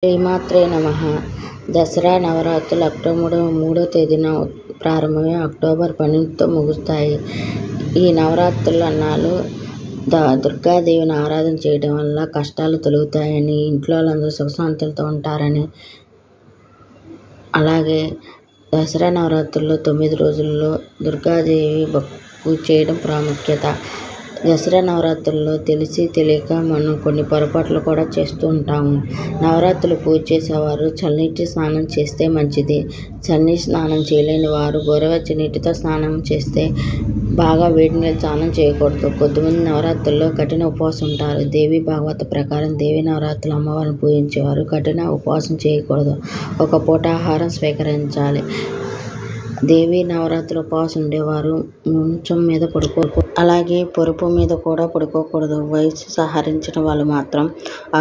శ్రీమాత్రే నమః. దసరా నవరాత్రులు అక్టోబర్ 3వ తేదీన ప్రారంభమై అక్టోబర్ 12తో ముగుస్తాయి. ఈ నవరాత్రులన్నాళ్ళు దుర్గాదేవిని ఆరాధన చేయడం వల్ల కష్టాలు తొలగుతాయని, ఇంట్లో వాళ్ళందరూ సుఖశాంతులతో ఉంటారని, అలాగే దసరా నవరాత్రుల్లో 9 రోజుల్లో దుర్గాదేవి పూజ చేయడం ప్రాముఖ్యత. దసరా నవరాత్రుల్లో తెలిసి తెలియక మనం కొన్ని పొరపాట్లు కూడా చేస్తూ ఉంటాము. నవరాత్రులు పూజ చేసేవారు చల్లనీటి స్నానం చేస్తే మంచిది. చల్లనీటి స్నానం చేయలేని వారు గోరువెచ్చని నీటితో స్నానం చేస్తే, బాగా వేడి నీళ్ళతో స్నానం చేయకూడదు. కొద్దిమంది నవరాత్రుల్లో కఠిన ఉపవాసం ఉంటారు. దేవీ భాగవత ప్రకారం దేవీ నవరాత్రులు అమ్మవారిని పూజించేవారు కఠిన ఉపవాసం చేయకూడదు. ఒక పూట ఆహారం స్వీకరించాలి. దేవీ నవరాత్రులు ఉపవాసం ఉండేవారు మంచం మీద పడుకోకూడదు. అలాగే పరుపు మీద కూడా పడుకోకూడదు. వయసు సహరించిన వాళ్ళు మాత్రం,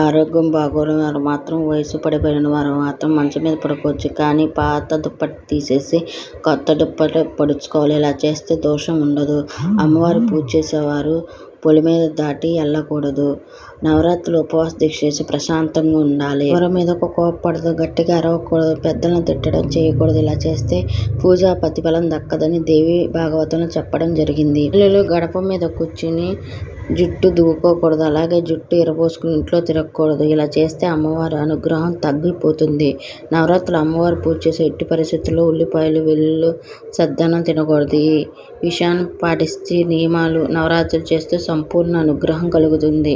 ఆరోగ్యం బాగోలేని వారు మాత్రం, వయసు పడిపోయిన వారు మాత్రం మంచం మీద పడుకోవచ్చు. కానీ పాత దుప్పటి తీసేసి కొత్త దుప్పటి పడుచుకోవాలి. ఇలా చేస్తే దోషం ఉండదు. అమ్మవారి పూజ చేసేవారు పొలి మీద దాటి వెళ్ళకూడదు. నవరాత్రులు ఉపవాస దీక్ష చేసి ప్రశాంతంగా ఉండాలి. ఎవరి మీద కోపపడదు, గట్టిగా అరవకూడదు, పెద్దలను తిట్టడం చేయకూడదు. ఇలా చేస్తే పూజా ప్రతిఫలం దక్కదని దేవి భాగవతంలో చెప్పడం జరిగింది. పిల్లలు గడప మీద కూర్చుని జుట్టు దువ్వుకోకూడదు. అలాగే జుట్టు ఎరబోసుకుని ఇంట్లో తిరగకూడదు. ఇలా చేస్తే అమ్మవారి అనుగ్రహం తగ్గిపోతుంది. నవరాత్రులు అమ్మవారు పూజ చేసే ఎట్టి పరిస్థితుల్లో ఉల్లిపాయలు, వెల్లుల్లి, సద్దన్నం తినకూడదు. ఈ విషయాన్ని పాటిస్తే నియమాలు నవరాత్రులు చేస్తే సంపూర్ణ అనుగ్రహం కలుగుతుంది.